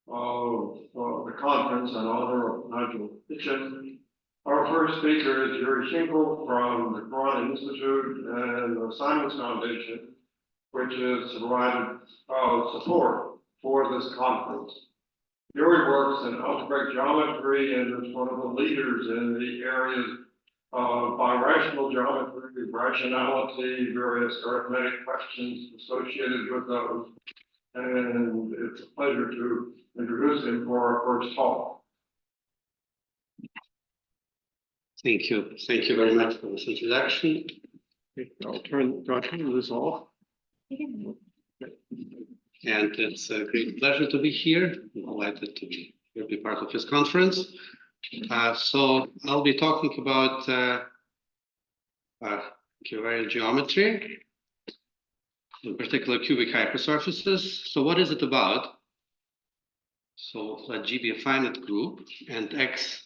of the conference and honor of Nigel Hitchin. Our first speaker is Yuri Tschinkel from the Quran Institute and the Simons Foundation, which has provided support for this conference. Yuri works in algebraic geometry and is one of the leaders in the areas of birational geometry, rationality, various arithmetic questions associated with those. And it's a pleasure to introduce him for our first talk. Thank you. Thank you very much for this introduction. I'll turn this off. And it's a great pleasure to be here. I'm delighted to be part of this conference. So I'll be talking about Equivariant geometry, in particular cubic hypersurfaces. So what is it about? So let G be a finite group and X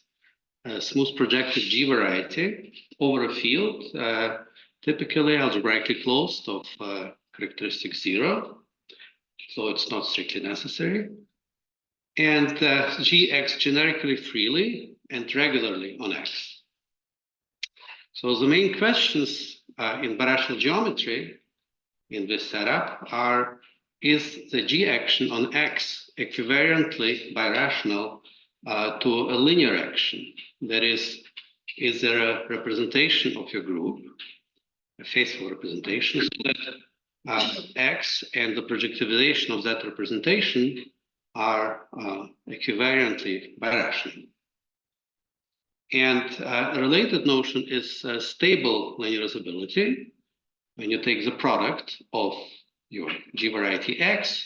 a smooth projected G variety over a field, typically algebraically closed of characteristic 0. So it's not strictly necessary. And G acts generically freely and regularly on X. So the main questions in birational geometry in this setup are, is the G action on X equivariantly birational to a linear action? That is there a representation of your group, a faithful representation, so that X and the projectivization of that representation are equivariantly birational. And a related notion is stable linearizability. When you take the product of your G variety X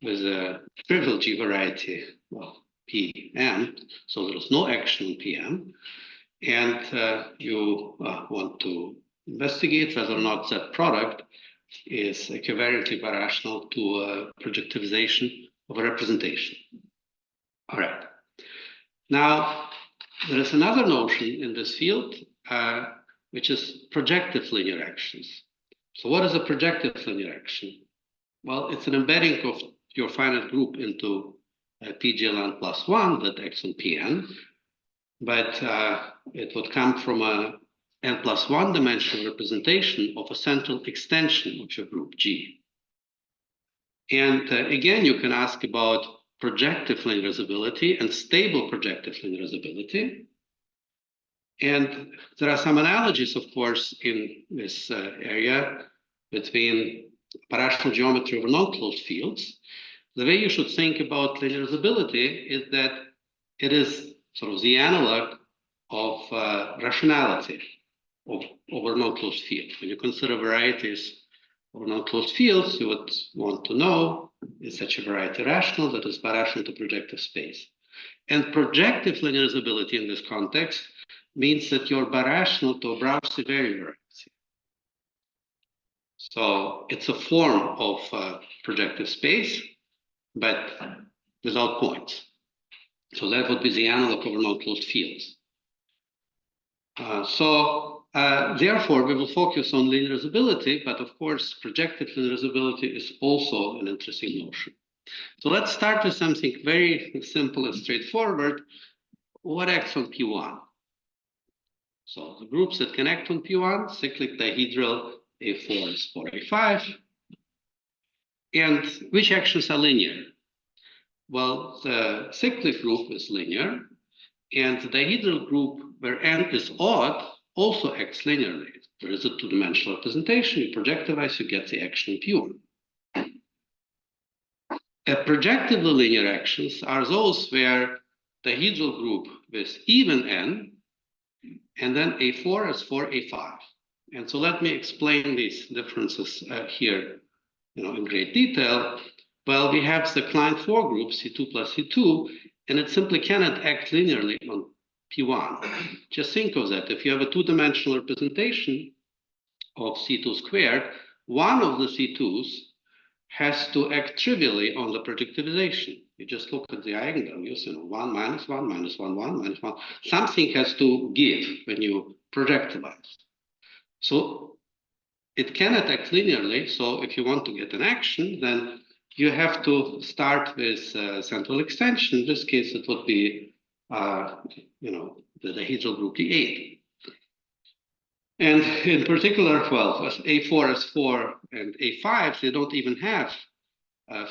with a trivial G variety, well, PM, so there is no action on PM, and you want to investigate whether or not that product is equivariantly birational to a projectivization of a representation. All right. Now, there is another notion in this field, which is projective linear actions. So what is a projective linear action? Well, it's an embedding of your finite group into PGLN plus 1 that acts on Pn, but it would come from a n plus 1 dimensional representation of a central extension of your group G. And again, you can ask about projective linearizability and stable projective linearizability. And there are some analogies, of course, in this area between birational geometry over non-closed fields. The way you should think about linearizability is that it is sort of the analog of rationality over non-closed fields. When you consider varieties over non-closed fields, you would want to know, is such a variety rational that is birational to projective space? And projective linearizability in this context means that you're birational to a Browse-Severi variety. So it's a form of projective space, but without points. So that would be the analog over non-closed fields. Therefore, we will focus on linearizability, but of course, projective linearizability is also an interesting notion. So let's start with something very simple and straightforward. What acts on P1? So the groups that can act on P1, cyclic dihedral A4 is 4A5. And which actions are linear? Well, the cyclic group is linear, and the dihedral group where n is odd also acts linearly. There is a two-dimensional representation, you projectivize, you get the action in P1. Projectively linear actions are those where the dihedral group with even n, and then A4 is 4A5. And so let me explain these differences here, in great detail. Well, we have the Klein 4 group, C2 plus C2, and it simply cannot act linearly on P1. Just think of that. If you have a two-dimensional representation of C2 squared, one of the C2s has to act trivially on the projectivization. You just look at the eigenvalues, 1 minus 1 minus 1, 1 minus 1. Something has to give when you projectivize. So it cannot act linearly. So if you want to get an action, then you have to start with central extension. In this case, it would be, the dihedral group D8. And in particular, well, as A4, S4, and A5, they don't even have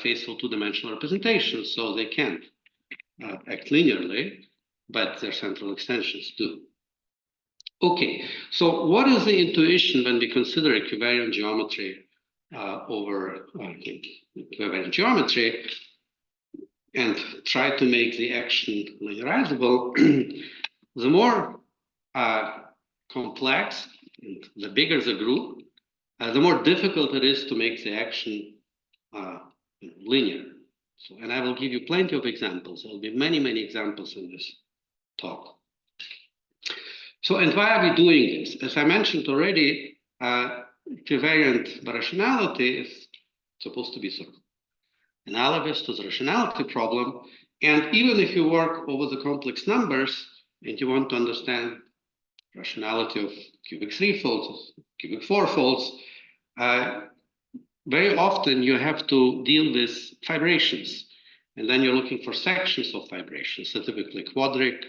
faithful two-dimensional representations, so they can't act linearly, but their central extensions do. Okay, so what is the intuition when we consider equivariant geometry over equivariant geometry and try to make the action linearizable? The more complex, and the bigger the group, the more difficult it is to make the action linear. So, and I will give you plenty of examples. There will be many, many examples in this talk. So, and why are we doing this? As I mentioned already, equivariant birationality is supposed to be sort of analogous to the rationality problem. And even if you work over the complex numbers and you want to understand rationality of cubic threefolds, cubic fourfolds, very often you have to deal with fibrations. And then you're looking for sections of fibrations, so typically quadric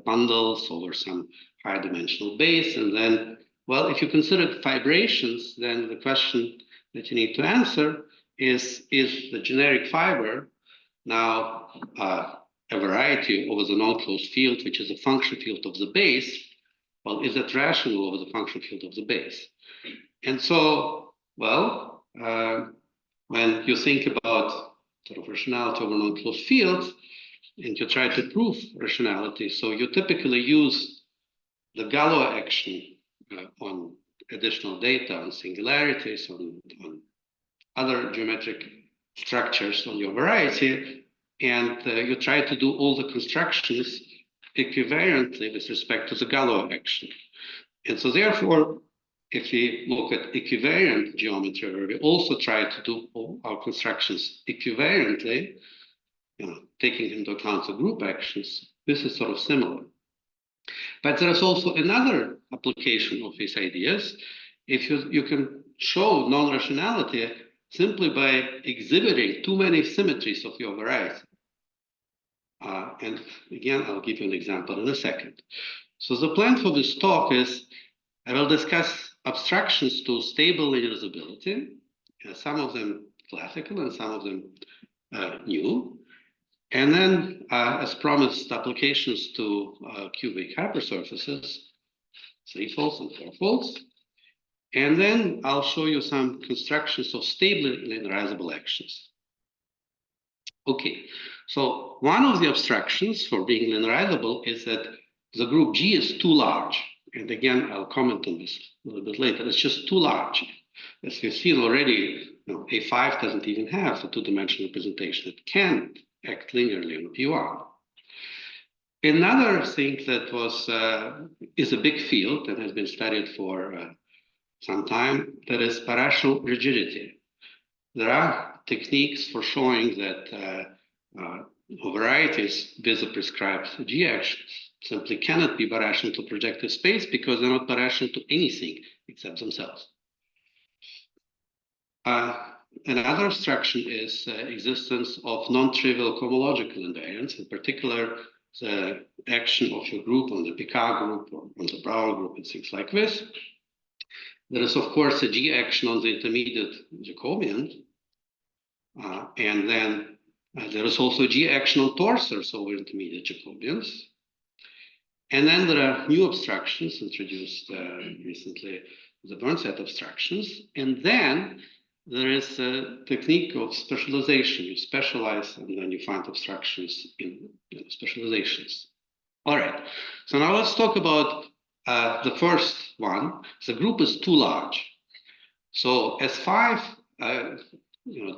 bundles over some higher dimensional base. And then, well, if you consider fibrations, then the question that you need to answer is the generic fiber now a variety over the non-closed field, which is a function field of the base? Well, is that rational over the function field of the base? And so, well, when you think about sort of rationality over non-closed fields, and you try to prove rationality, so you typically use the Galois action on additional data, on singularities, on other geometric structures on your variety, and you try to do all the constructions equivariantly with respect to the Galois action. And so therefore, if we look at equivariant geometry, where we also try to do all our constructions equivariantly, taking into account the group actions, this is sort of similar. But there is also another application of these ideas. If you can show non-rationality simply by exhibiting too many symmetries of your variety. And again, I'll give you an example in a second. So the plan for this talk is I will discuss abstractions to stable linearizability, some of them classical and some of them new. And then, as promised, applications to cubic hypersurfaces, threefolds and fourfolds. And then I'll show you some constructions of stable linearizable actions. Okay, so one of the abstractions for being linearizable is that the group G is too large. And again, I'll comment on this a little bit later. It's just too large. As we've seen already, A5 doesn't even have a two-dimensional representation. It can't act linearly on P1. Another thing that is a big field and has been studied for some time, that is birational rigidity. There are techniques for showing that varieties with a prescribed G actions simply cannot be birational to projective space because they're not birational to anything except themselves. Another abstraction is existence of non-trivial cohomological invariants, in particular the action of your group on the Picard group or on the Brouwer group and things like this. There is, of course, a G action on the intermediate Jacobian. And then there is also a G action on torsors over intermediate Jacobians. And then there are new abstractions introduced recently, the Burnside abstractions. And then there is a technique of specialization. You specialize and then you find abstractions in specializations. All right, so now let's talk about the first one. The group is too large. So S5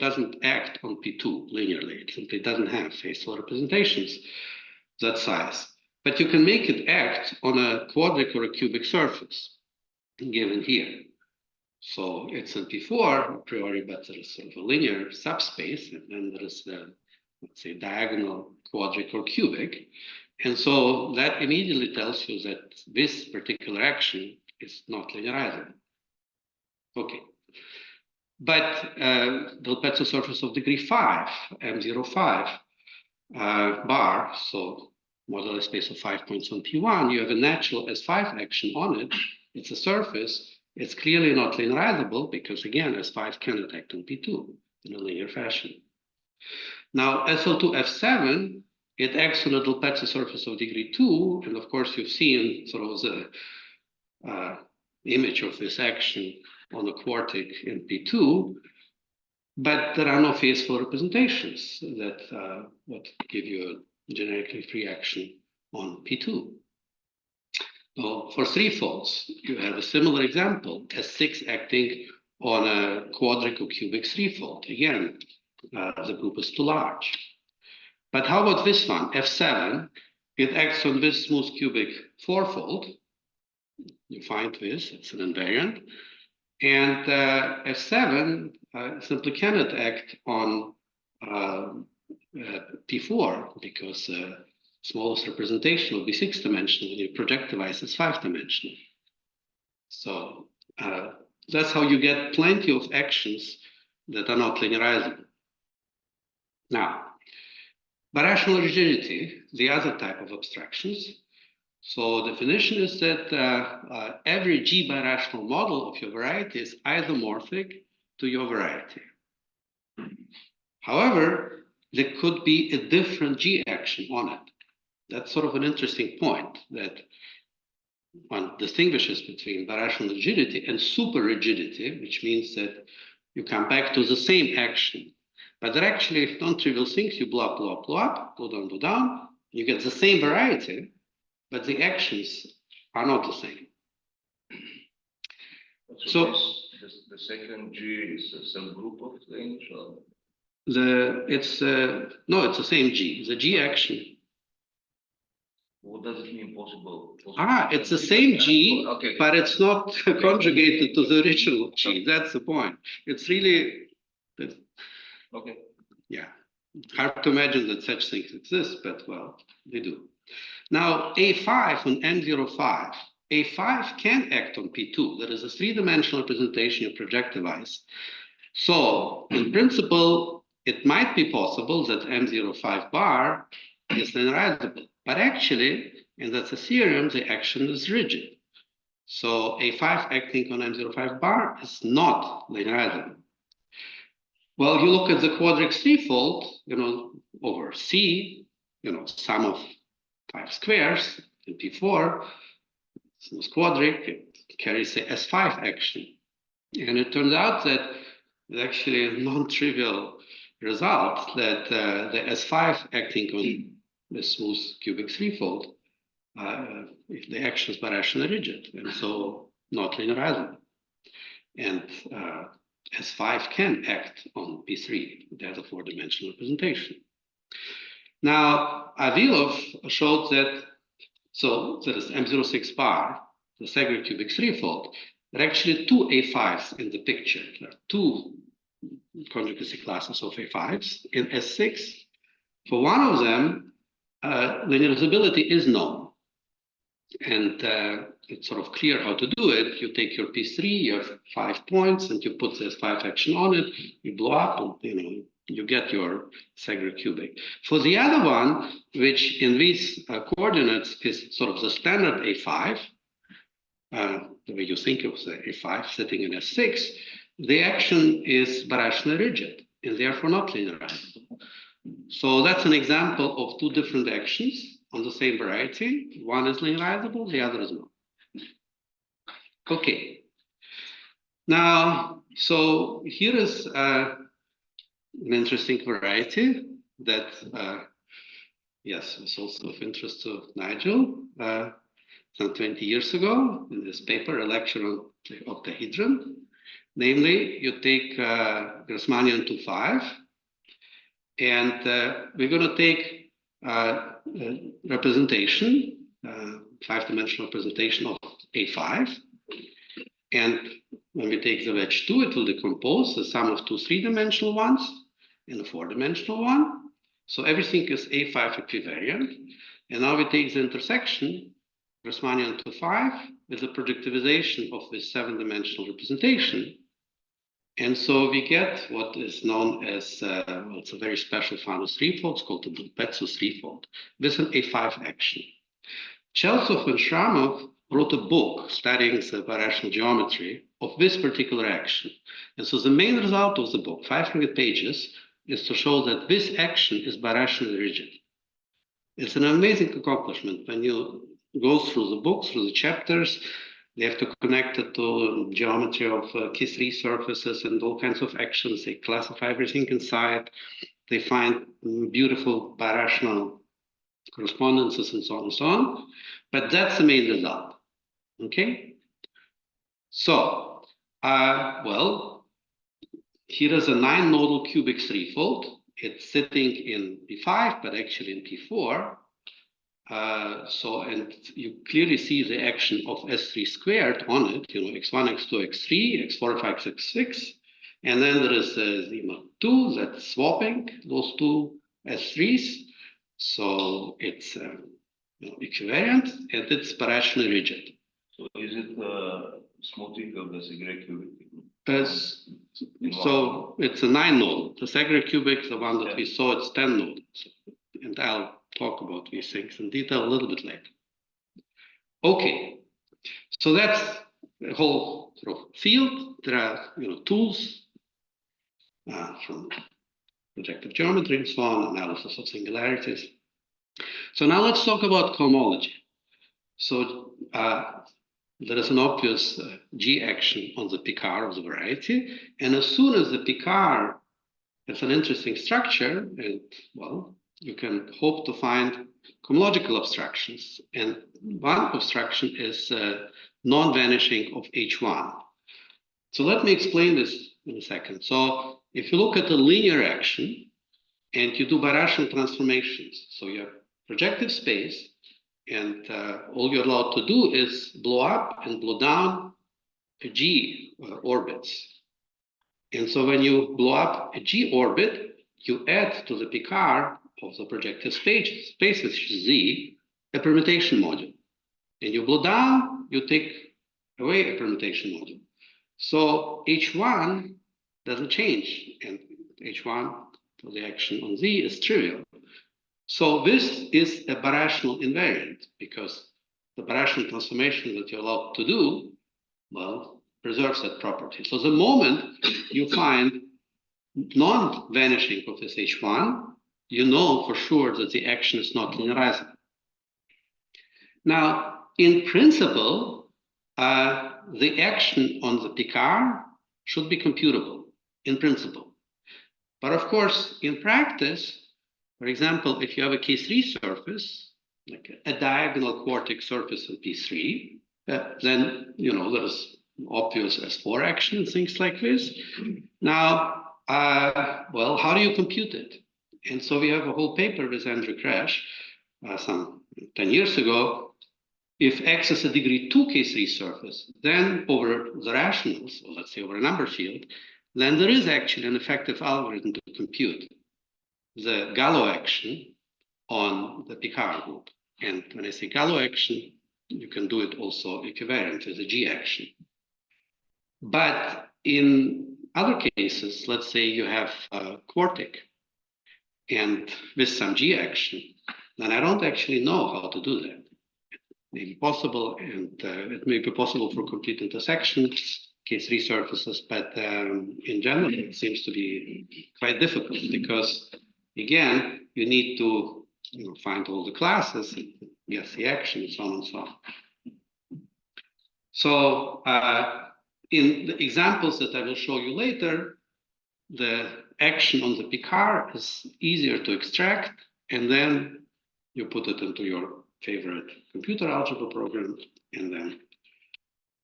doesn't act on P2 linearly. It simply doesn't have faithful representations that size. But you can make it act on a quadric or a cubic surface given here. So it's in P4 a priori, but there is sort of a linear subspace, and then there is the, let's say, diagonal quadric or cubic. And so that immediately tells you that this particular action is not linearizable. Okay. But the Lopez surface of degree 5, M05 bar, so modular space of 5 points on P1, you have a natural S5 action on it. It's a surface. It's clearly not linearizable because, again, S5 cannot act on P2 in a linear fashion. Now, SL2 F7, it acts on a Delpezzi surface of degree 2, and of course, you've seen sort of the image of this action on a quartic in P2, but there are no phaseful representations that would give you a generically free action on P2. Now, for threefolds, you have a similar example, S6 acting on a quadric or cubic threefold. Again, the group is too large. But how about this one, F7? It acts on this smooth cubic fourfold. You find this, it's an invariant. And F7 simply cannot act on P4 because smallest representation will be 6-dimensional when you projectivize as 5-dimensional. So that's how you get plenty of actions that are not linearizable. Now, birational rigidity, the other type of abstractions. So definition is that every G birational model of your variety is isomorphic to your variety. However, there could be a different G action on it. That's sort of an interesting point that one distinguishes between birational rigidity and super rigidity, which means that you come back to the same action. But they're actually non-trivial things. You blow up, blow up, blow up, go down. You get the same variety, but the actions are not the same. So the second G is a subgroup of things? Or? It's the same G. The G action. What does it mean possible? It's the same G, okay, but it's not conjugated to the original G. That's the point. It's really, okay. Yeah, hard to imagine that such things exist, but well, they do. Now, A5 on M05, A5 can act on P2. There is a 3-dimensional representation you projectivize. So, in principle, it might be possible that M05 bar is linearizable. But actually, and that's a theorem, the action is rigid. So A5 acting on M05 bar is not linearizable. Well, you look at the quadric threefold, over C, sum of 5 squares in P4, it's quadric, it carries the S5 action. And it turns out that it's actually a non-trivial result that the S5 acting on the smooth cubic threefold, if the action is birational rigid, and so not linearizable. And S5 can act on P3. There's a 4-dimensional representation. Now, Avilov showed that, so there is M06 bar, the segregated cubic threefold. There are actually 2 A5s in the picture. There are 2 conjugacy classes of A5s in S6. For one of them, linearizability is known. And it's sort of clear how to do it. You take your P3, you have 5 points, and you put this 5 action on it, you blow up, and you get your segregated cubic. For the other one, which in these coordinates is sort of the standard A5, the way you think of the A5 sitting in S6, the action is birationally rigid and therefore not linearizable. So that's an example of 2 different actions on the same variety. One is linearizable, the other is not. Okay. Now, so here is an interesting variety that, yes, was also of interest to Nigel some 20 years ago in this paper, a lecture on the octahedron. Namely, you take Grassmannian 2,5, and we're going to take representation, 5-dimensional representation of A5. And when we take the wedge 2, it will decompose the sum of 2 3-dimensional ones and a 4-dimensional one. So everything is A5 equivariant. And now we take the intersection, Grassmannian 2,5, with the projectivization of this 7-dimensional representation. And so we get what is known as, well, it's a very special found of threefolds called the Betsu threefold with an A5 action. Cheltsov and Shramov wrote a book studying the birational geometry of this particular action. And so the main result of the book, 500 pages, is to show that this action is birationally rigid. It's an amazing accomplishment. When you go through the book, through the chapters, they have to connect it to geometry of K3 surfaces and all kinds of actions. They classify everything inside. They find beautiful birational correspondences and so on and so on. But that's the main result. Okay? So, well, here is a 9-nodal cubic threefold. It's sitting in P5, but actually in P4. And you clearly see the action of S3 squared on it, x1, x2, x3, x4, 5, x6. And then there is Z02 that's swapping those two S3s. So it's equivariant and it's birationally rigid. So is it smoothing of the Segre cubic? So it's a 9-nodal. The Segre cubic, the one that we saw, it's 10 nodal. And I'll talk about these things in detail a little bit later. Okay, so that's the whole sort of field. There are tools from projective geometry and so on, analysis of singularities. So now let's talk about cohomology. So there is an obvious G action on the Picard of the variety, and as soon as the Picard has an interesting structure, and well, you can hope to find cohomological abstractions. And one abstraction is non-vanishing of H1. So let me explain this in a second. So if you look at the linear action and you do birational transformations, so you have projective space, and all you're allowed to do is blow up and blow down a G orbits. And so when you blow up a G orbit, you add to the Picard of the projective spaces Z a permutation module. And you blow down, you take away a permutation module. So H1 doesn't change, and H1 for the action on Z is trivial. So this is a birational invariant because the birational transformation that you're allowed to do, well, preserves that property. So the moment you find non-vanishing of this H1, you know for sure that the action is not linearizable. Now, in principle, the action on the Picard should be computable, in principle. But of course, in practice, for example, if you have a K3 surface, like a diagonal quartic surface in P3, then there's obvious S4 action and things like this. Now, well, how do you compute it? And so we have a whole paper with Andrew Crash some 10 years ago. If X is a degree 2 K3 surface, then over the rationals, or let's say over a number field, then there is actually an effective algorithm to compute the Gallo action on the Picard group. And when I say Gallo action, you can do it also equivariant as a G action. But in other cases, let's say you have a quartic and with some G action, then I don't actually know how to do that. It may be possible, and it may be possible for complete intersection, K3 surfaces, but in general, it seems to be quite difficult because, again, you need to find all the classes, and guess the action, and so on and so on. So in the examples that I will show you later, the action on the Picard is easier to extract, and then you put it into your favorite computer algebra program, and then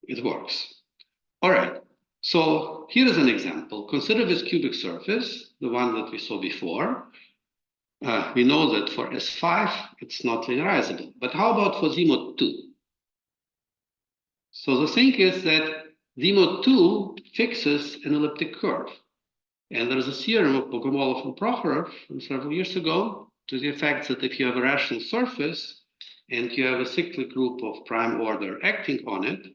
it works. All right, so here is an example. Consider this cubic surface, the one that we saw before. We know that for S5, it's not linearizable. But how about for Z mod 2? So the thing is that Z mod 2 fixes an elliptic curve. And there's a theorem of Bogomolov and Prokhorov from several years ago to the effect that if you have a rational surface and you have a cyclic group of prime order acting on it,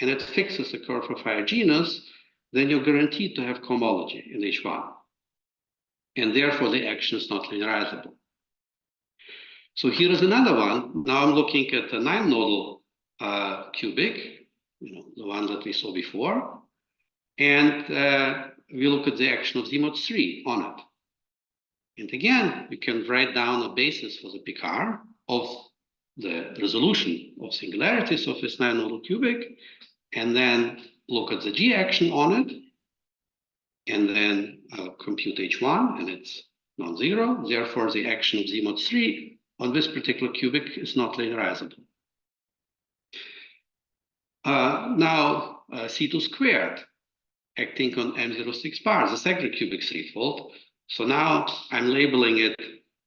and it fixes a curve of higher genus, then you're guaranteed to have cohomology in H1. And therefore, the action is not linearizable. So here is another one. Now I'm looking at the 9-nodal cubic, the one that we saw before. And we look at the action of Z mod 3 on it. And again, we can write down a basis for the Picard of the resolution of singularities of this 9-nodal cubic, and then look at the G action on it, and then compute H1, and it's non-zero. Therefore, the action of Z mod 3 on this particular cubic is not linearizable. Now, C2 squared acting on M06 bar, the second cubic threefold. So now I'm labeling it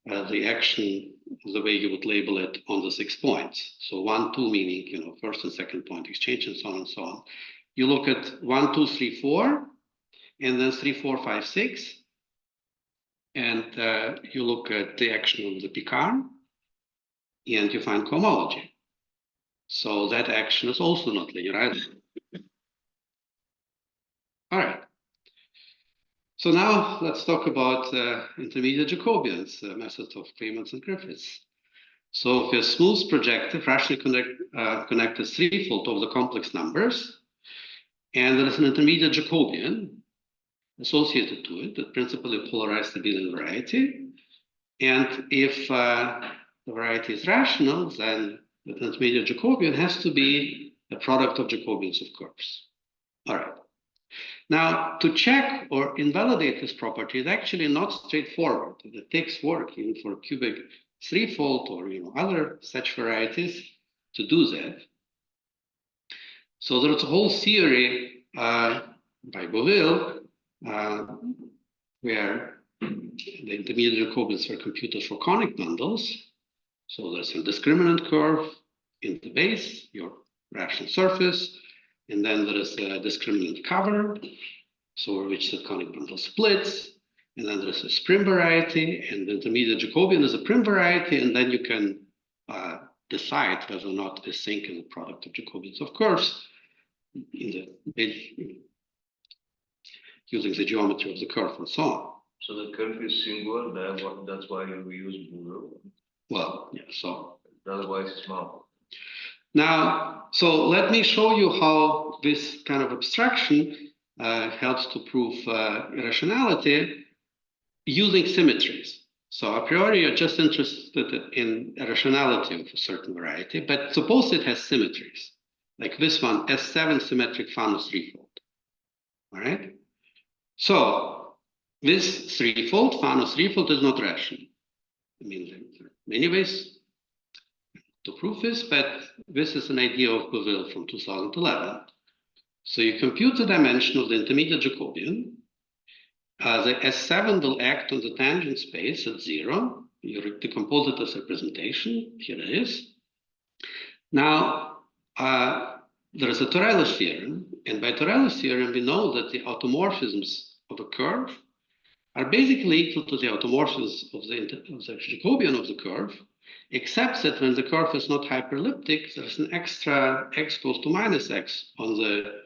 the action the way you would label it on the 6 points. So 1, 2 meaning first and second point exchange and so on and so on. You look at 1, 2, 3, 4, and then 3, 4, 5, 6, and you look at the action of the Picard, and you find cohomology. So that action is also not linearizable. All right. So now let's talk about intermediate Jacobians, method of Clements and Griffiths. So if a smooth projective rationally connected threefold of the complex numbers, and there is an intermediate Jacobian associated to it that principally polarized abelian variety, and if the variety is rational, then the intermediate Jacobian has to be a product of Jacobians of curves. All right. Now, to check or invalidate this property is actually not straightforward. It takes work even for cubic threefold or other such varieties to do that. So there's a whole theory by Boehning where the intermediate Jacobians are computed for conic bundles. So there's a discriminant curve in the base, your rational surface, and then there is a discriminant cover, so which the conic bundle splits, and then there is a Prim variety, and the intermediate Jacobian is a Prim variety, and then you can decide whether or not this thing is a product of Jacobians of curves using the geometry of the curve and so on. So the curve is singular, that's why we use Boehning. Well, yeah, so. Otherwise it's not. Now, so let me show you how this kind of abstraction helps to prove irrationality using symmetries. So a priori, you're just interested in irrationality of a certain variety, but suppose it has symmetries, like this one, S7 symmetric Fanus threefold. All right. So this threefold, Fanus threefold, is not rational. I mean, there are many ways to prove this, but this is an idea of Boehning from 2011. So you compute the dimension of the intermediate Jacobian. The S7 will act on the tangent space at 0. You decompose it as representation. Here it is. Now, there is a Torellus theorem, and by Torellus theorem, we know that the automorphisms of a curve are basically equal to the automorphisms of the Jacobian of the curve, except that when the curve is not hyperelliptic, there's an extra x goes to minus x on the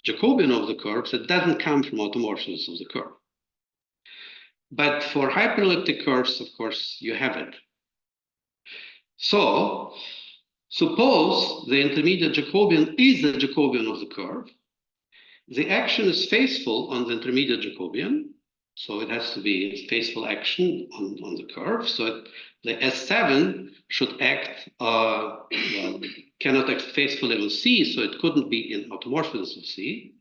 Jacobian of the curve that doesn't come from automorphisms of the curve. But for hyperelliptic curves, of course, you have it. So suppose the intermediate Jacobian is the Jacobian of the curve. The action is faithful on the intermediate Jacobian. So it has to be faithful action on the curve. So the S7 should act, well, cannot act faithfully on C, so it couldn't be in automorphisms of C.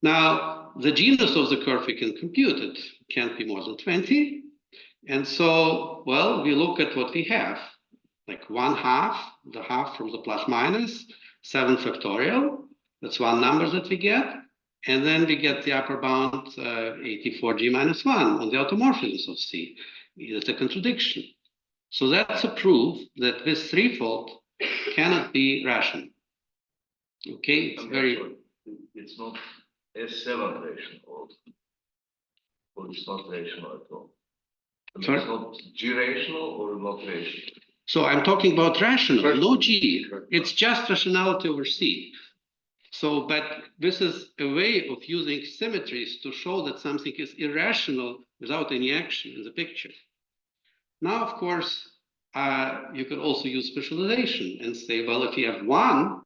Now, the genus of the curve we can compute, it can't be more than 20. And so, well, we look at what we have, like 1/2, the half from the plus minus, 7 factorial. That's one number that we get. And then we get the upper bound 84G minus 1 on the automorphisms of C. It's a contradiction. So that's a proof that this threefold cannot be rational. Okay, it's It's not S7 rational, or it's not rational at all. I mean, it's not G rational or not rational. So I'm talking about rational, no G. It's just rationality over C. So, but this is a way of using symmetries to show that something is irrational without any action in the picture. Now, of course, you could also use specialization and say, well, if you have one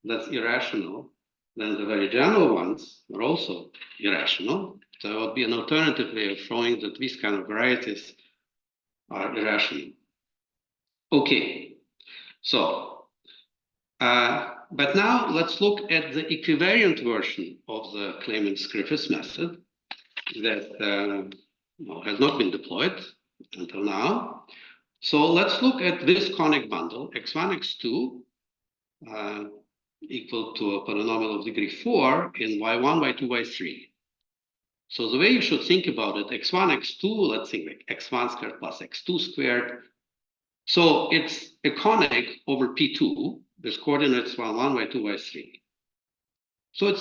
that's irrational, then the very general ones are also irrational. So it would be an alternative way of showing that these kind of varieties are irrational. Okay, so, but now let's look at the equivariant version of the Clemens-Griffiths method that well, has not been deployed until now. So let's look at this conic bundle, x1, x2, equal to a polynomial of degree 4 in y1, y2, y3. So the way you should think about it, x1, x2, let's think like x1 squared plus x2 squared. So it's a conic over P2 with coordinates y1, y2, y3. So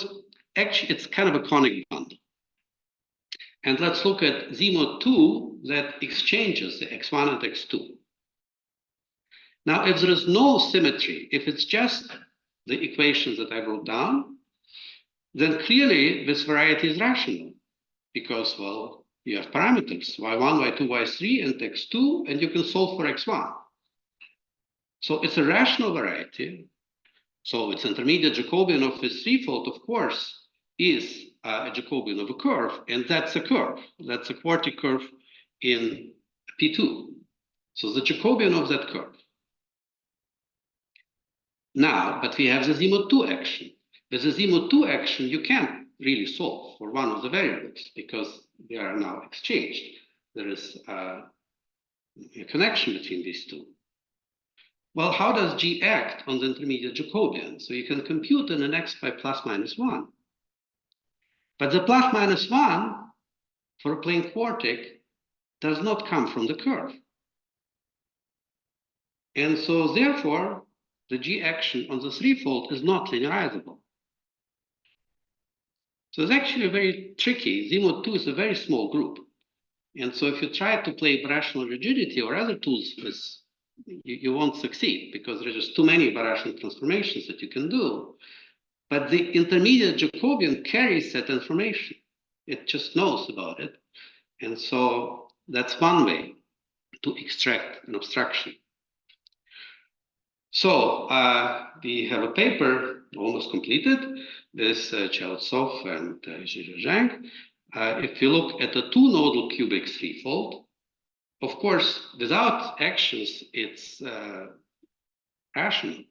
it's kind of a conic bundle. And let's look at Z mod 2 that exchanges the x1 and x2. Now, if there is no symmetry, if it's just the equations that I wrote down, then clearly this variety is rational because, well, you have parameters, y1, y2, y3, and x2, and you can solve for x1. So it's a rational variety. So its intermediate Jacobian of this threefold, of course, is a Jacobian of a curve, and that's a curve. That's a quartic curve in P2. So the Jacobian of that curve. Now, but we have the Z mod 2 action. With the Z mod 2 action, you can't really solve for one of the variables because they are now exchanged. There is a connection between these two. Well, how does G act on the intermediate Jacobian? So you can compute in an x by plus minus 1. But the plus minus 1 for a plane quartic does not come from the curve. And so therefore, the G action on the threefold is not linearizable. So it's actually very tricky. Z mod 2 is a very small group. And so if you try to play birational rigidity or other tools with, you won't succeed because there's just too many birational transformations that you can do. But the intermediate Jacobian carries that information. It just knows about it. And so that's one way to extract an abstraction. So we have a paper almost completed with Cheltsov and Zhang. If you look at the two-nodal cubic threefold, of course, without actions, it's rational.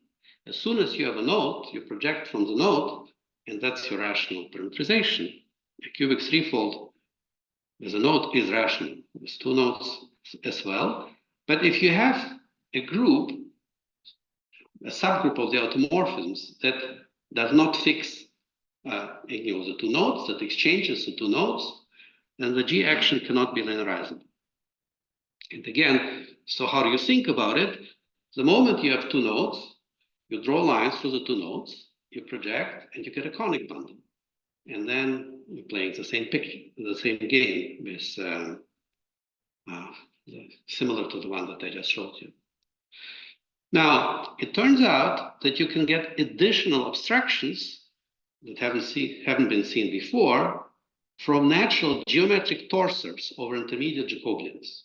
As soon as you have a node, you project from the node, and that's your rational parameterization. A cubic threefold with a node is rational, with two nodes as well. But if you have a group, a subgroup of the automorphisms that does not fix the two nodes, that exchanges the two nodes, then the G action cannot be linearizable. And again, so how do you think about it? The moment you have two nodes, you draw lines through the two nodes, you project, and you get a conic bundle. And then you're playing the same picture, the same game with similar to the one that I just showed you. Now, it turns out that you can get additional abstractions that haven't been seen before from natural geometric torsors over intermediate Jacobians.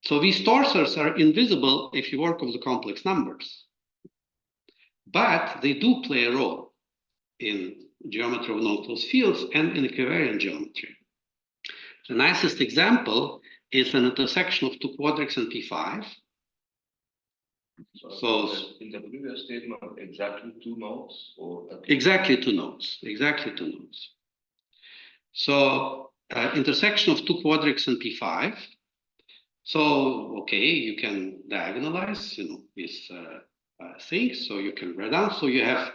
So these torsors are invisible if you work with the complex numbers, but they do play a role in geometry of non-closed fields and in equivariant geometry. The nicest example is an intersection of two quadrics in P5. So in the previous statement, exactly two nodes, or exactly two nodes. Exactly two nodes. So intersection of two quadrics in P5. So okay, you can diagonalize, these things. So you can write down. So you have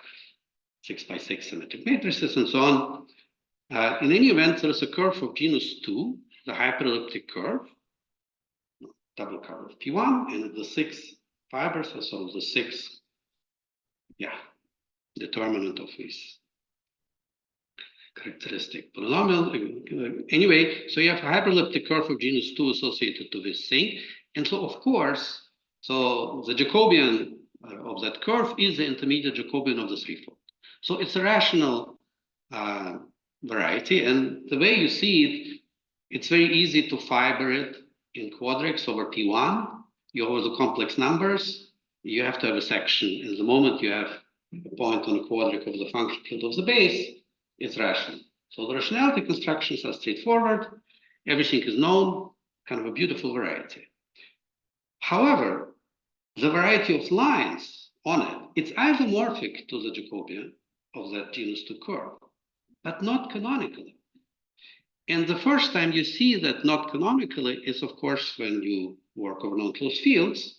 6 by 6 symmetric matrices and so on. In any event, there is a curve of genus 2, the hyperelliptic curve, double curve of P1, and the 6 fibers are sort of the 6, determinant of this characteristic polynomial. Anyway, so you have a hyperelliptic curve of genus 2 associated to this thing. And so, of course, so the Jacobian of that curve is the intermediate Jacobian of the threefold. So it's a rational variety, and the way you see it, it's very easy to fiber it in quadrics over P1. You over the complex numbers, you have to have a section, and the moment you have a point on a quadric of the function field of the base, it's rational. So the rationality constructions are straightforward, everything is known, kind of a beautiful variety. However, the variety of lines on it, it's isomorphic to the Jacobian of that genus 2 curve, but not canonically. And the first time you see that not canonically is, of course, when you work over non-closed fields.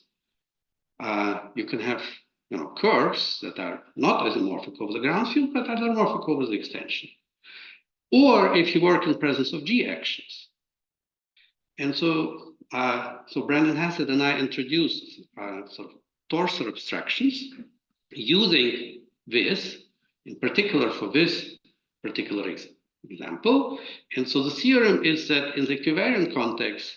You can have curves that are not isomorphic over the ground field, but are isomorphic over the extension. Or if you work in presence of G actions. And so, Brandon Hassett and I introduced sort of torsor abstractions using this, in particular for this particular example. And so the theorem is that in the equivariant context,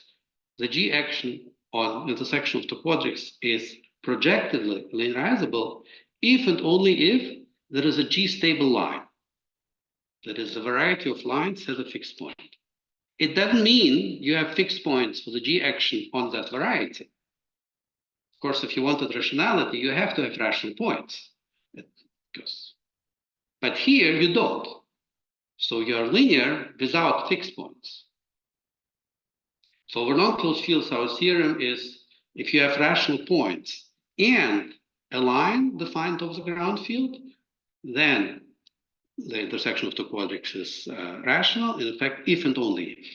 the G action on intersection of two quadrics is projectively linearizable if and only if there is a G stable line. That is, the variety of lines has a fixed point. It doesn't mean you have fixed points for the G action on that variety. Of course, if you wanted rationality, you have to have rational points. But here you don't. So you're linear without fixed points. So over non-closed fields, our theorem is if you have rational points and a line defined over the ground field, then the intersection of two quadrics is rational, in effect, if and only if.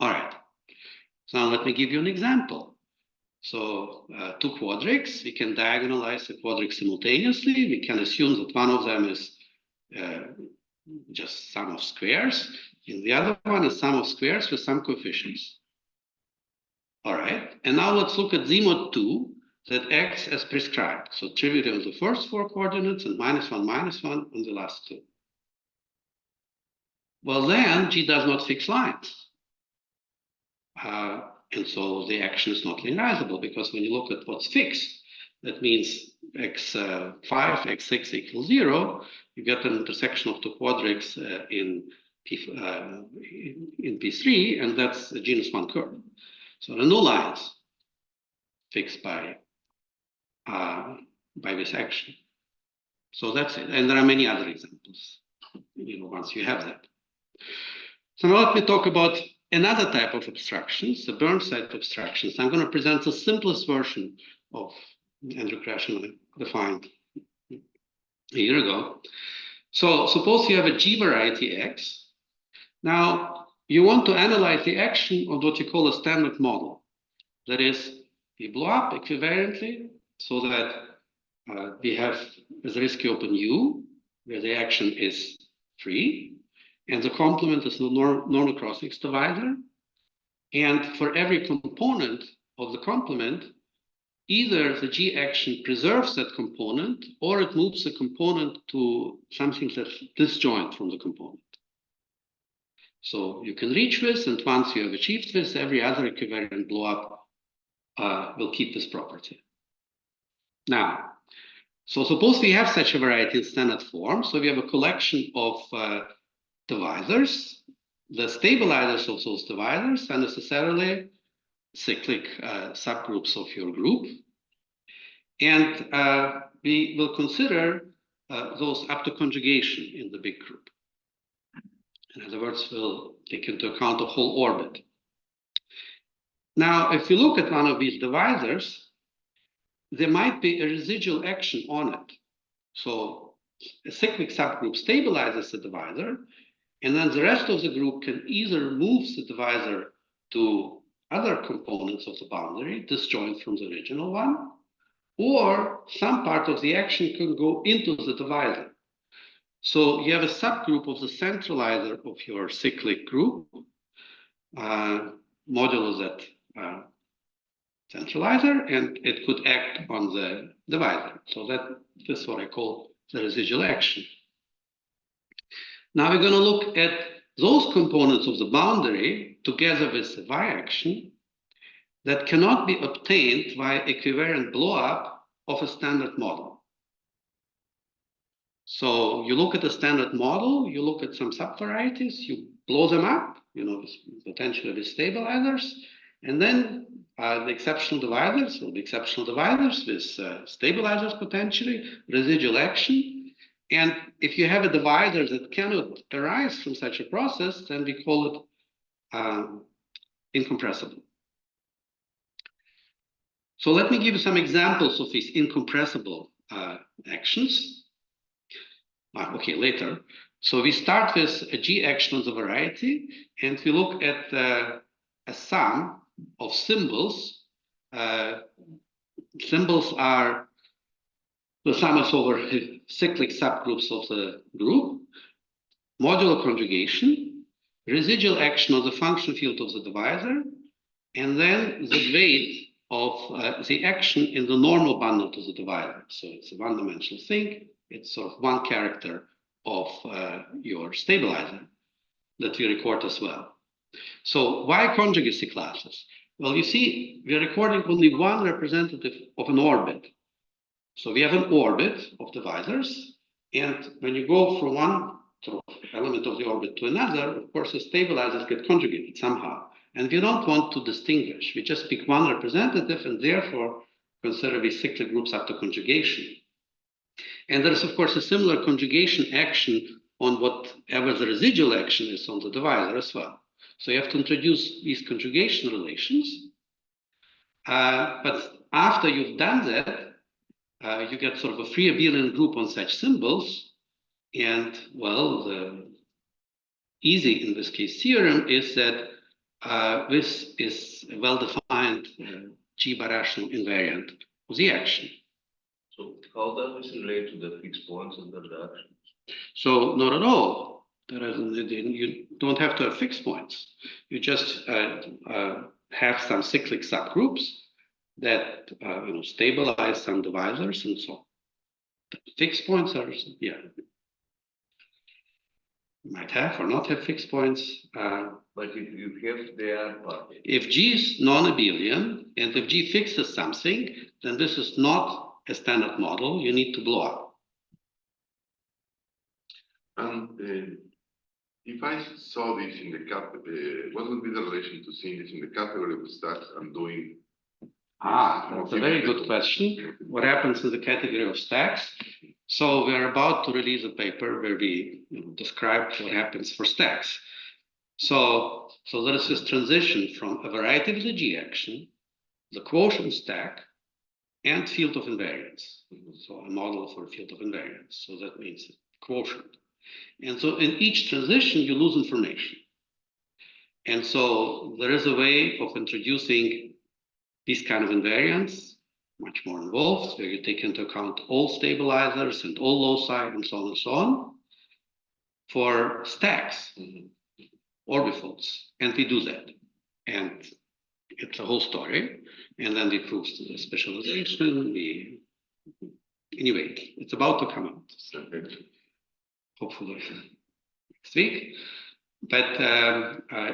All right. So now let me give you an example. So two quadrics, we can diagonalize the quadric simultaneously. We can assume that one of them is just sum of squares, and the other one is sum of squares with some coefficients. All right, and now let's look at Z mod 2 that acts as prescribed. So trivial on the first four coordinates and -1, -1 on the last two. Well, then G does not fix lines. And so the action is not linearizable, because when you look at what's fixed, that means x5, x6 equals 0, you get an intersection of two quadrics in P3, and that's a genus 1 curve. So there are no lines fixed by this action. So that's it. And there are many other examples, once you have that. So now let me talk about another type of abstractions, the Burnside abstractions. I'm going to present the simplest version of Andrew Krashen defined a year ago. So suppose you have a G variety X. Now you want to analyze the action of what you call a standard model. That is, we blow up equivariantly so that we have a Zariski open U, where the action is free, and the complement is the normal cross X divisor. And for every component of the complement, either the G action preserves that component, or it moves the component to something that's disjoint from the component. So you can reach this, and once you have achieved this, every other equivariant blow up will keep this property. Now, so suppose we have such a variety in standard form. So we have a collection of divisors. The stabilizers of those divisors are necessarily cyclic subgroups of your group. And we will consider those up to conjugation in the big group. In other words, we'll take into account the whole orbit. Now, if you look at one of these divisors, there might be a residual action on it. So a cyclic subgroup stabilizes the divisor, and then the rest of the group can either move the divisor to other components of the boundary, disjoint from the original one, or some part of the action can go into the divisor. So you have a subgroup of the centralizer of your cyclic group, modulo that centralizer, and it could act on the divisor. So this is what I call the residual action. Now we're going to look at those components of the boundary together with the Y action that cannot be obtained by equivariant blow-up of a standard model. So you look at the standard model, you look at some subvarieties, you blow them up, potentially with stabilizers, and then the exceptional dividers will be exceptional dividers with stabilizers potentially, residual action. And if you have a divider that cannot arise from such a process, then we call it incompressible. So let me give you some examples of these incompressible actions. Okay, later. So we start with a G action on the variety, and we look at a sum of symbols. Symbols are the sum is over cyclic subgroups of the group, modular conjugation, residual action on the function field of the divisor, and then the weight of the action in the normal bundle to the divisor. So it's a one-dimensional thing. It's sort of one character of your stabilizer that we record as well. So why conjugacy classes? Well, you see, we're recording only one representative of an orbit. So we have an orbit of divisors, and when you go from one sort of element of the orbit to another, of course, the stabilizers get conjugated somehow. And we don't want to distinguish. We just pick one representative and therefore consider these cyclic groups after conjugation. And there is, of course, a similar conjugation action on whatever the residual action is on the divisor as well. So you have to introduce these conjugation relations. But after you've done that, you get sort of a free abelian group on such symbols. And, well, the easy in this case theorem is that this is a well-defined G birational invariant of the action. So how does this relate to the fixed points of the action? So not at all. You don't have to have fixed points. You just have some cyclic subgroups that stabilize some divisors and so on. Fixed points are, yeah, might have or not have fixed points. But if you have their part. If G is non-abelian and if G fixes something, then this is not a standard model. You need to blow up. And if I saw this in the what would be the relation to seeing this in the category of stacks I'm doing? That's a very good question. What happens in the category of stacks? So we're about to release a paper where we describe what happens for stacks. So there is this transition from a variety with a G action, the quotient stack, and field of invariance. So a model for a field of invariance. So that means quotient. And so in each transition, you lose information. And so there is a way of introducing these kind of invariants, much more involved, where you take into account all stabilizers and all loci and so on, for stacks, orbifolds. And we do that. And it's a whole story. And then we prove the specialization. Anyway, it's about to come out. Hopefully next week. But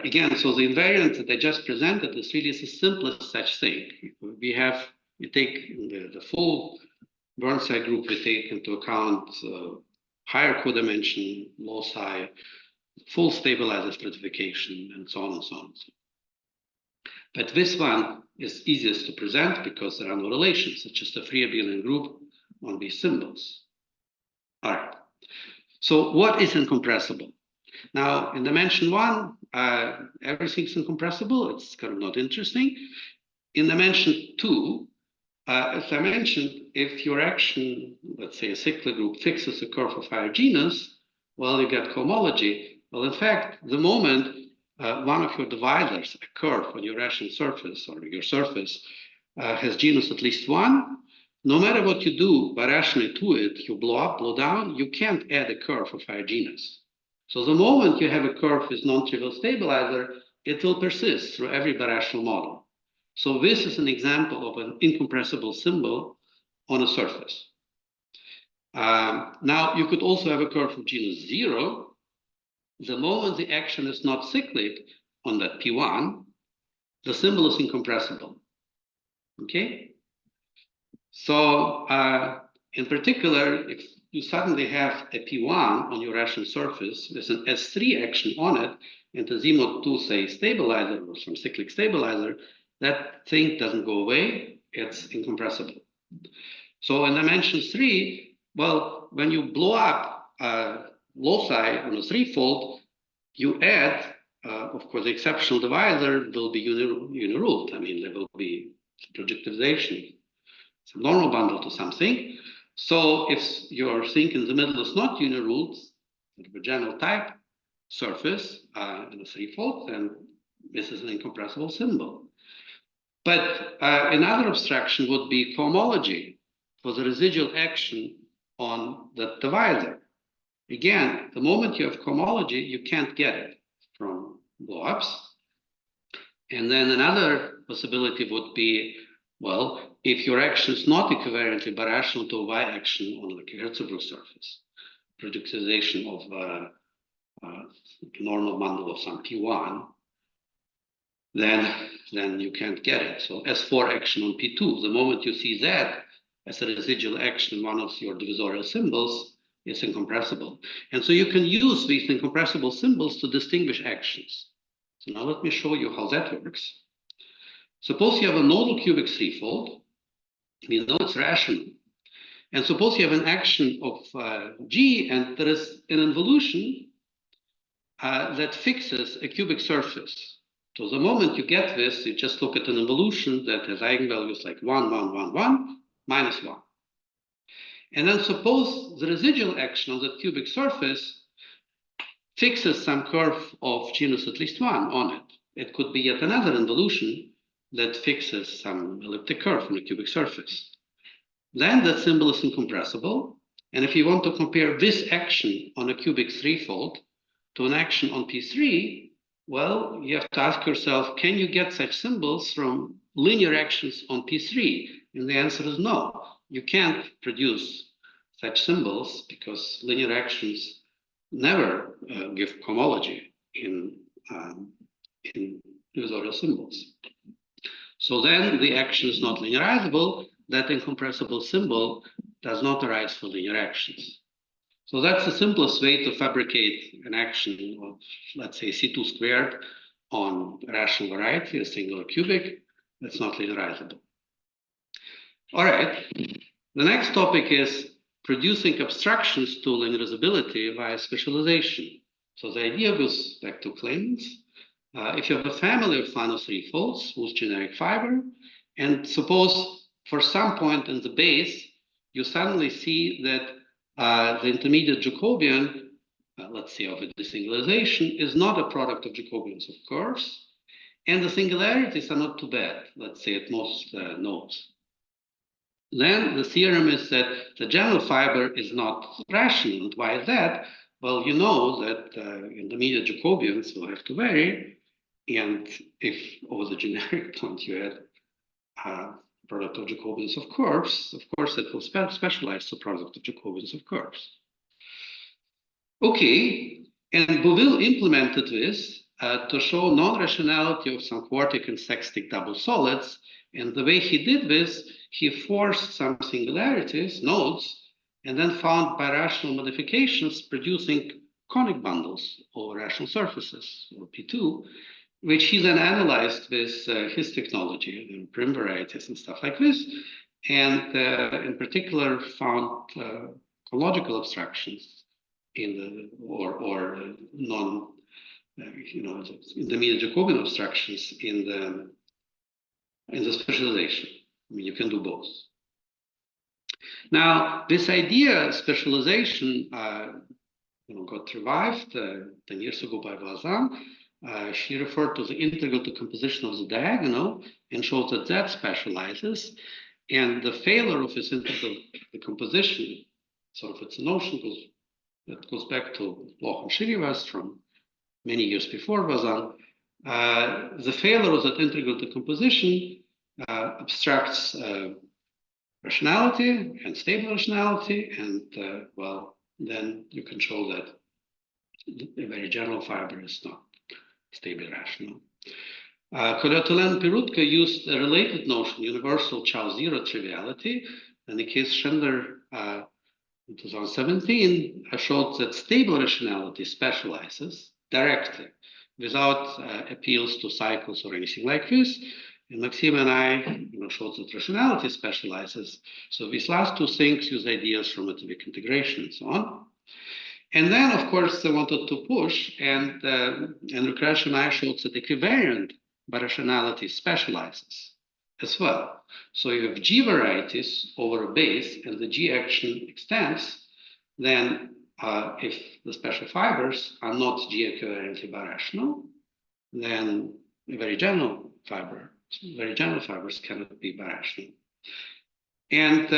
again, so the invariant that I just presented is really the simplest such thing. You take the full Burnside group, we take into account higher codimension, loci, full stabilizer stratification, and so on and so on. But this one is easiest to present because there are no relations. It's just a free abelian group on these symbols. All right. So what is incompressible? Now, in dimension one, everything's incompressible. It's kind of not interesting. In dimension two, as I mentioned, if your action, let's say a cyclic group, fixes a curve of higher genus, well, you get cohomology. Well, in fact, the moment one of your divisors, a curve on your rational surface or your surface, has genus at least one, no matter what you do birationally to it, you blow up, blow down, you can't add a curve of higher genus. So the moment you have a curve with non-trivial stabilizer, it will persist through every birational model. So this is an example of an incompressible symbol on a surface. Now, you could also have a curve of genus 0. The moment the action is not cyclic on that P1, the symbol is incompressible. Okay? So In particular, if you suddenly have a P1 on your rational surface with an S3 action on it, and a Z-mod 2, say, stabilizer or some cyclic stabilizer, that thing doesn't go away, it's incompressible. So in dimension 3, well, when you blow up loci on a threefold, you add, of course, the exceptional divisor will be uniruled. I mean, there will be projectivization, some normal bundle to something. So if your thing in the middle is not uniruled, sort of a general type surface in a threefold, then this is an incompressible symbol. But another abstraction would be cohomology for the residual action on the divisor. Again, the moment you have cohomology, you can't get it from blowups. And then another possibility would be, well, if your action is not equivariantly birational to a y action on like a Hertzebruch surface, projectization of normal bundle of some P1, then you can't get it. So S4 action on P2, the moment you see that as a residual action in one of your divisorial symbols, it's incompressible. And so you can use these incompressible symbols to distinguish actions. So now let me show you how that works. Suppose you have a nodal cubic threefold. We know it's rational. And suppose you have an action of G, and there is an involution that fixes a cubic surface. So the moment you get this, you just look at an involution that has eigenvalues like 1, 1, 1, 1, minus 1. And then suppose the residual action on that cubic surface fixes some curve of genus at least 1 on it. It could be yet another involution that fixes some elliptic curve on a cubic surface. Then that symbol is incompressible. And if you want to compare this action on a cubic threefold to an action on P3, well, you have to ask yourself, can you get such symbols from linear actions on P3? And the answer is no. You can't produce such symbols because linear actions never give cohomology in divisorial symbols. So then the action is not linearizable. That incompressible symbol does not arise for linear actions. So that's the simplest way to fabricate an action of, let's say, C2 squared on a rational variety, a singular cubic, that's not linearizable. All right, the next topic is producing abstractions to linearizability via specialization. So the idea goes back to Clayton's. If you have a family of final threefolds whose generic fiber, and suppose for some point in the base, you suddenly see that the intermediate Jacobian, let's say of a desingularization, is not a product of Jacobians of curves, and the singularities are not too bad, let's say at most nodes. Then the theorem is that the general fiber is not rational. And why is that? Well, you know that intermediate Jacobians will have to vary, and if over the generic point you add product of Jacobians of curves, of course, it will specialize to product of Jacobians of curves. Okay, and Bouville implemented this to show non-rationality of some quartic and sextic double solids. And the way he did this, he forced some singularities, nodes, and then found birational modifications producing conic bundles over rational surfaces, or P2, which he then analyzed with his technology, and prim varieties and stuff like this, and in particular found logical abstractions in the or non, intermediate Jacobian abstractions in the specialization. I mean, you can do both. Now, this idea specialization got revived 10 years ago by Voisin. She referred to the integral decomposition of the diagonal and showed that that specializes. And the failure of this integral decomposition, sort of its notion, goes back to Bloch and Srinivas from many years before Voisin. The failure of that integral decomposition abstracts rationality and stable rationality, and well, then you can show that a very general fiber is not stably rational. Kolyatolin and Pirutka used a related notion, universal Chow zero triviality. In the case Schindler in 2017 showed that stable rationality specializes directly without appeals to cycles or anything like this. And Maxime and I showed that rationality specializes. So these last two things use ideas from atomic integration and so on. And then, of course, they wanted to push, and Lucretia and I showed that equivariant birationality specializes as well. So you have G varieties over a base, and the G action extends, then if the special fibers are not G equivariantly birational, then very general fibers cannot be birational. And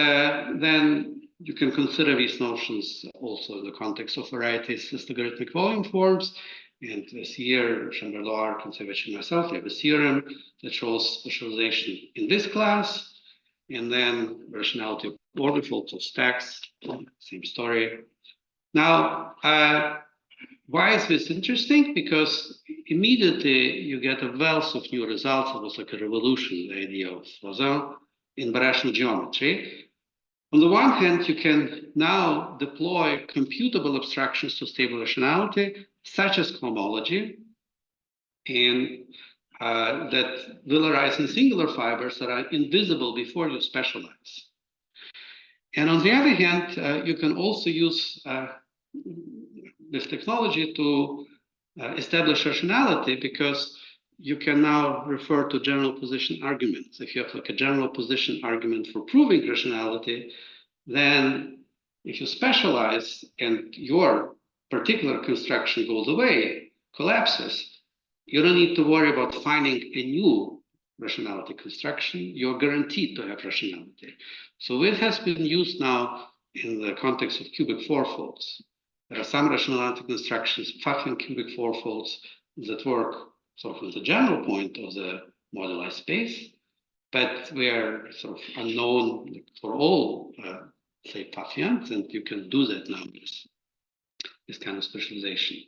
then you can consider these notions also in the context of varieties as logarithmic volume forms. And this here, Chamberlain, Kontsevich, and myself, we have a theorem that shows specialization in this class. And then rationality of orbifolds of stacks, same story. Now, why is this interesting? Because immediately you get a wealth of new results. It was like a revolution, the idea of Lausanne in birational geometry. On the one hand, you can now deploy computable abstractions to stable rationality, such as cohomology, and that will arise in singular fibers that are invisible before you specialize. And on the other hand, you can also use this technology to establish rationality, because you can now refer to general position arguments. If you have like a general position argument for proving rationality, then if you specialize and your particular construction goes away, collapses, you don't need to worry about finding a new rationality construction. You're guaranteed to have rationality. So it has been used now in the context of cubic fourfolds. There are some rationality constructions, Pfaffian cubic fourfolds, that work sort of with the general point of the moduli space, but we are sort of unknown for all, say, Pfaffians, and you can do that now with this kind of specialization.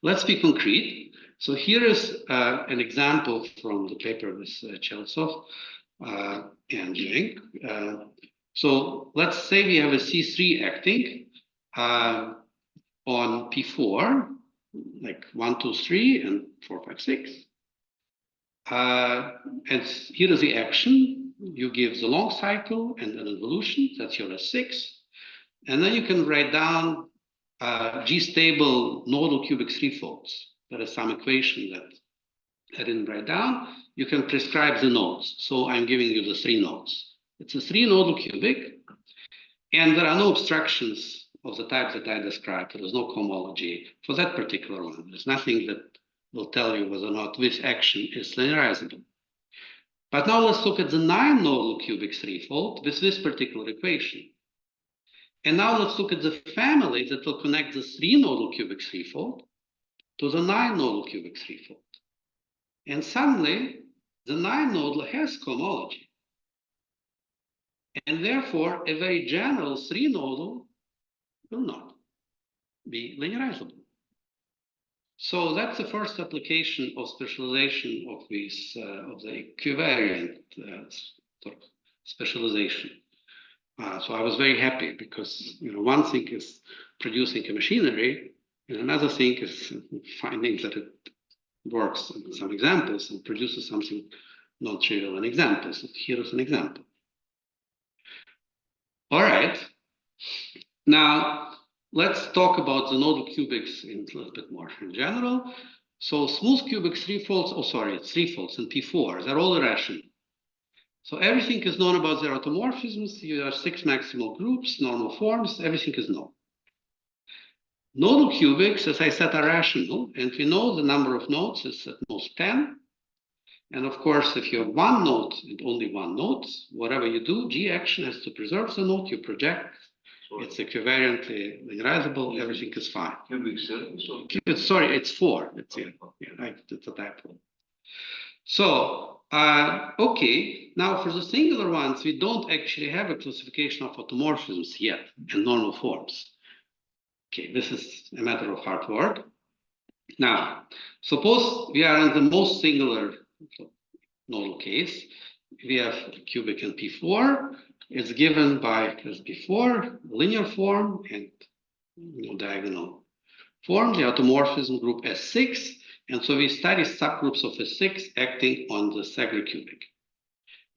Let's be concrete. So here is an example from the paper with Cheltsov and Zhang. So let's say we have a C3 acting on P4, like 1, 2, 3, and 4, 5, 6. And here is the action. You give the long cycle and an involution. That's your S6. And then you can write down G-stable nodal cubic threefolds. That is some equation that I didn't write down. You can prescribe the nodes. So I'm giving you the 3 nodes. It's a 3-nodal cubic. And there are no obstructions of the type that I described. There is no cohomology for that particular one. There's nothing that will tell you whether or not this action is linearizable. But now let's look at the 9-nodal cubic threefold with this particular equation. And now let's look at the family that will connect the 3-nodal cubic threefold to the 9-nodal cubic threefold. And suddenly, the 9-nodal has cohomology. And therefore, a very general 3-nodal will not be linearizable. So that's the first application of specialization of these of the equivariant sort of specialization. So I was very happy, because one thing is producing a machinery, and another thing is finding that it works in some examples and produces something non-trivial in examples. Here is an example. All right. Now, let's talk about the nodal cubics in a little bit more in general. So smooth cubic threefolds, it's threefolds in P4, they're all irrational. So everything is known about their automorphisms. You have 6 maximal groups, normal forms, everything is known. Nodal cubics, as I said, are rational, and we know the number of nodes is at most 10. And of course, if you have one node and only one node, whatever you do, G action has to preserve the node you project. It's equivariantly linearizable, everything is fine. Cubic surface or Sorry, it's 4. It's a typo. So, okay, now for the singular ones, we don't actually have a classification of automorphisms yet in normal forms. Okay, this is a matter of hard work. Now, suppose we are in the most singular nodal case, we have cubic in P4. It's given by, as before, linear form and diagonal form, the automorphism group S6. And so we study subgroups of S6 acting on the Segre cubic.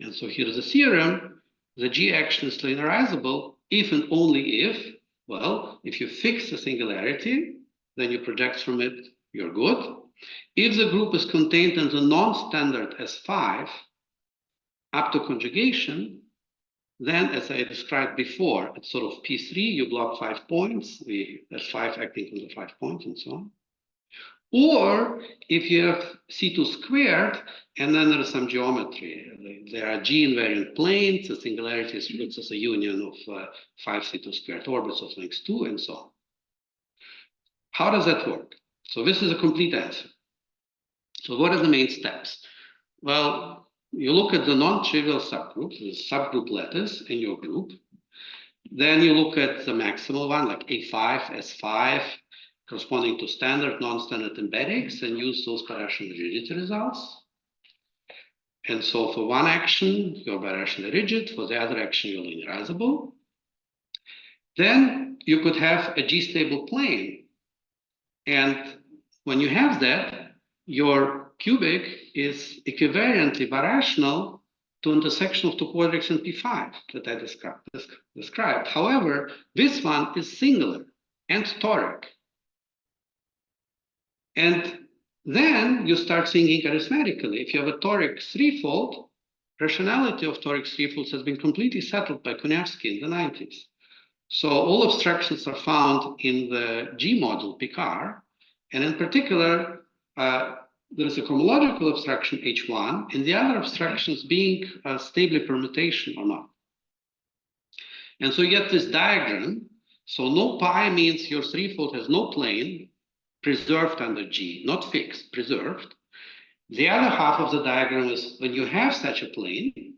And so here's the theorem. The G action is linearizable if and only if, well, if you fix the singularity, then you project from it, you're good. If the group is contained in the non-standard S5 up to conjugation, then as I described before, it's sort of P3, you block 5 points, the S5 acting on the 5 points and so on. Or if you have C2 squared, and then there is some geometry. There are G invariant planes, the singularity is as a union of 5 C2 squared orbits of length 2, and so on. How does that work? So this is a complete answer. So what are the main steps? Well, you look at the non-trivial subgroups, the subgroup letters in your group. Then you look at the maximal one, like A5, S5, corresponding to standard, non-standard embeddings, and use those birational rigidity results. And so for one action, you're birationally rigid. For the other action, you're linearizable. Then you could have a G-stable plane. And when you have that, your cubic is equivariantly birational to intersection of two quadrics in P5 that I described. However, this one is singular and toric. And then you start thinking arithmetically. If you have a toric threefold, rationality of toric threefolds has been completely settled by Kuniavsky in the 90s. So all obstructions are found in the G module Picard, and in particular, there is a cohomological obstruction H1, and the other obstructions being stably permutation or not. And so you get this diagram. So no pi means your threefold has no plane, preserved under G, not fixed, preserved. The other half of the diagram is when you have such a plane,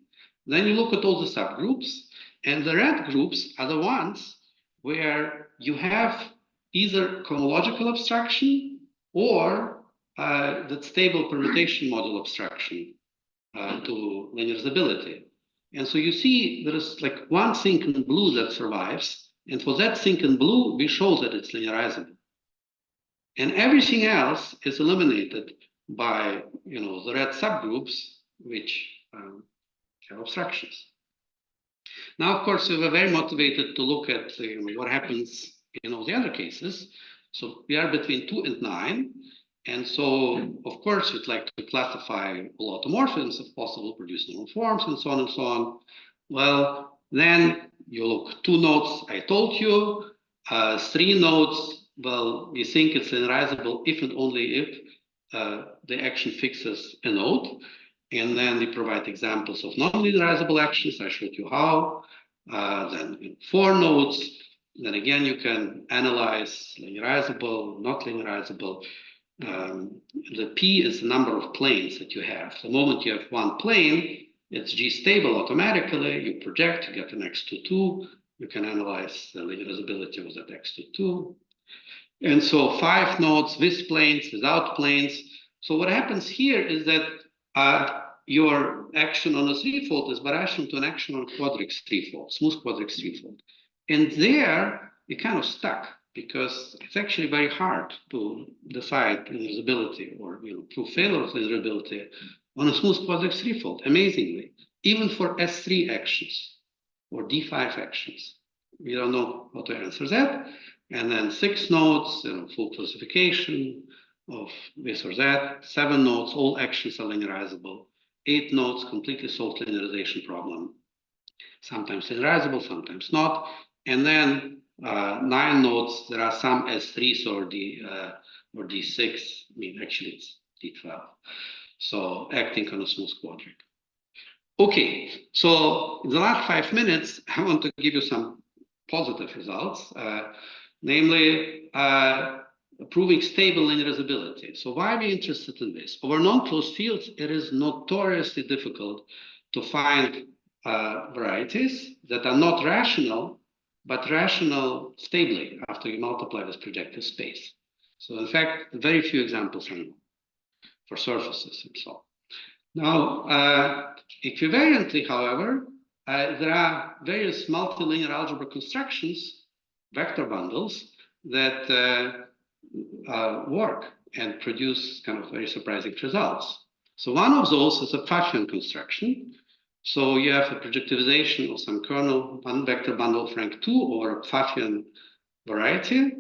then you look at all the subgroups, and the red groups are the ones where you have either cohomological obstruction or that stable permutation module obstruction to linearizability. And so you see there is like one thing in blue that survives, and for that thing in blue, we show that it's linearizable. And everything else is eliminated by the red subgroups, which have obstructions. Now, of course, we were very motivated to look at what happens in all the other cases. So we are between 2 and 9. And so, of course, we'd like to classify all automorphisms if possible, produce normal forms, and so on and so on. Well, then you look 2 nodes, I told you, 3 nodes, well, we think it's linearizable if and only if the action fixes a node. And then we provide examples of non-linearizable actions. I showed you how. Then 4 nodes. Then again, you can analyze linearizable, not linearizable. The P is the number of planes that you have. The moment you have one plane, it's G stable automatically. You project, you get an X22. You can analyze the linearizability of that X22. And so 5 nodes with planes, without planes. So what happens here is that your action on a threefold is birational to an action on a quadric threefold, smooth quadric threefold. And there you're kind of stuck because it's actually very hard to decide linearizability or prove failure of linearizability on a smooth quadric threefold, amazingly, even for S3 actions or D5 actions. We don't know how to answer that. And then 6 nodes, full classification of this or that. 7 nodes, all actions are linearizable. 8 nodes, completely solved linearization problem. Sometimes linearizable, sometimes not. And then 9 nodes, there are some S3s or D6. I mean, actually, it's D12. So acting on a smooth quadric. Okay, so in the last 5 minutes, I want to give you some positive results. Namely, proving stable linearizability. So why are we interested in this? Over non-closed fields, it is notoriously difficult to find varieties that are not rational, but rational stably after you multiply this projective space. So in fact, very few examples are known for surfaces and so on. Now, equivariantly, however, there are various multilinear algebra constructions, vector bundles, that work and produce kind of very surprising results. So one of those is a Pfaffian construction. So you have a projectivization of some kernel, one vector bundle of rank 2 over a Pfaffian variety,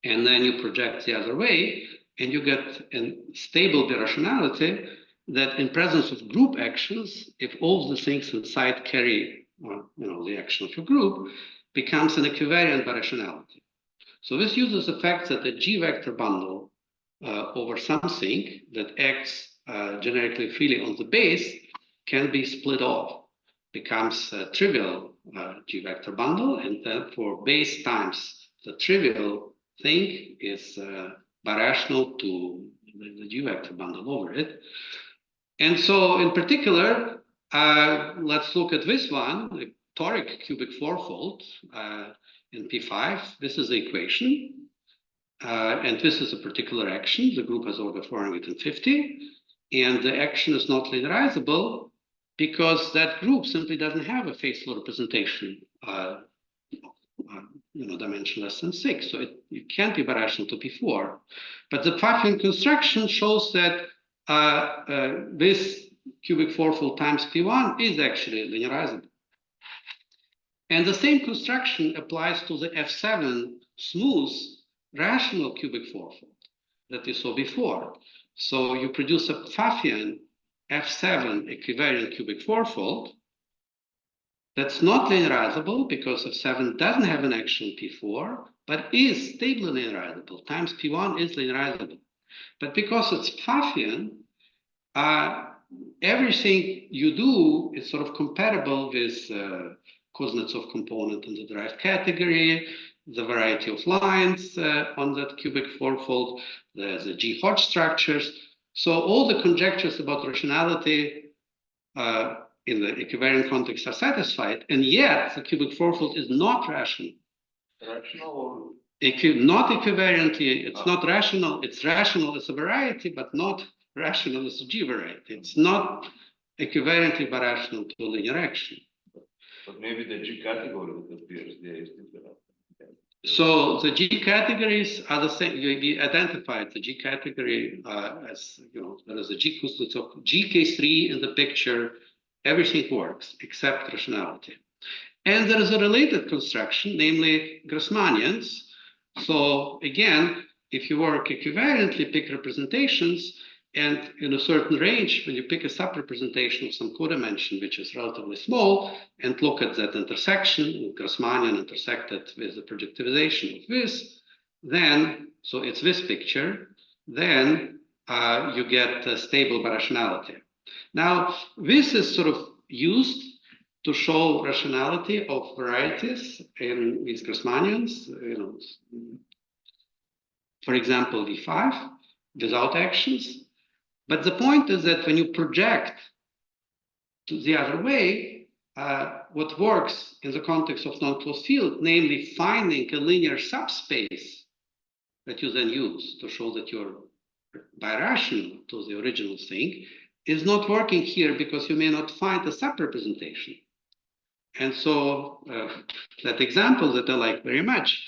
and then you project the other way, and you get a stable birationality that in presence of group actions, if all the things inside carry the action of your group, becomes an equivariant birationality. So this uses the fact that a G vector bundle over something that acts generically freely on the base can be split off, becomes a trivial G vector bundle, and therefore base times the trivial thing is birational to the G vector bundle over it. And so in particular, let's look at this one, the toric cubic fourfold in P5. This is the equation. And this is a particular action. The group has order 450. And the action is not linearizable because that group simply doesn't have a faithful representation, dimension less than 6. So it can't be birational to P4. But the Pfaffian construction shows that this cubic fourfold times P1 is actually linearizable. And the same construction applies to the F7 smooth rational cubic fourfold that we saw before. So you produce a Pfaffian F7 equivariant cubic fourfold that's not linearizable because F7 doesn't have an action P4, but is stably linearizable. Times P1 is linearizable. But because it's Pfaffian, everything you do is sort of compatible with Kuznetsov component in the derived category, the variety of lines on that cubic fourfold, the G Hodge structures. So all the conjectures about rationality in the equivariant context are satisfied, and yet the cubic fourfold is not rational. Rational or? Not equivariantly, it's not rational. It's rational as a variety, but not rational as a G variety. It's not equivariantly birational to a linear action. But maybe the G category that appears there is different. So the G categories are the same. We identified the G category as, there is a G Kuznetsov, GK3 in the picture. Everything works except rationality. And there is a related construction, namely Grassmannians. So again, if you work equivariantly, pick representations, and in a certain range, when you pick a subrepresentation of some codimension, which is relatively small, and look at that intersection, Grassmannian intersected with the projectivization of this, then, so it's this picture, then you get a stable birationality. Now, this is sort of used to show rationality of varieties in these Grassmannians, for example, V5, without actions. But the point is that when you project to the other way, what works in the context of non-closed field, namely finding a linear subspace that you then use to show that you're birational to the original thing, is not working here because you may not find a subrepresentation. And so that example that I like very much,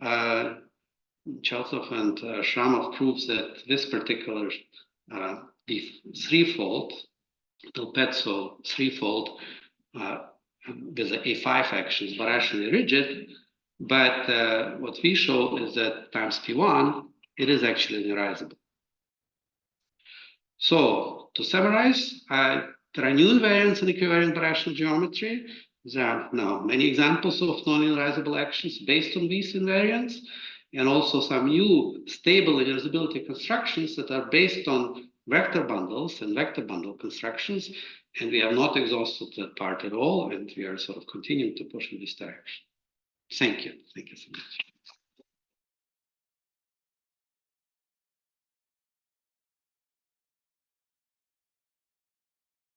Cheltsov and Shramov proves that this particular threefold, Delpezzo threefold with the A5 action is birationally rigid, but what we show is that times P1, it is actually linearizable. So to summarize, there are new invariants in equivariant birational geometry. There are now many examples of non-linearizable actions based on these invariants, and also some new stable linearizability constructions that are based on vector bundles and vector bundle constructions. And we have not exhausted that part at all, and we are sort of continuing to push in this direction. Thank you. Thank you so much.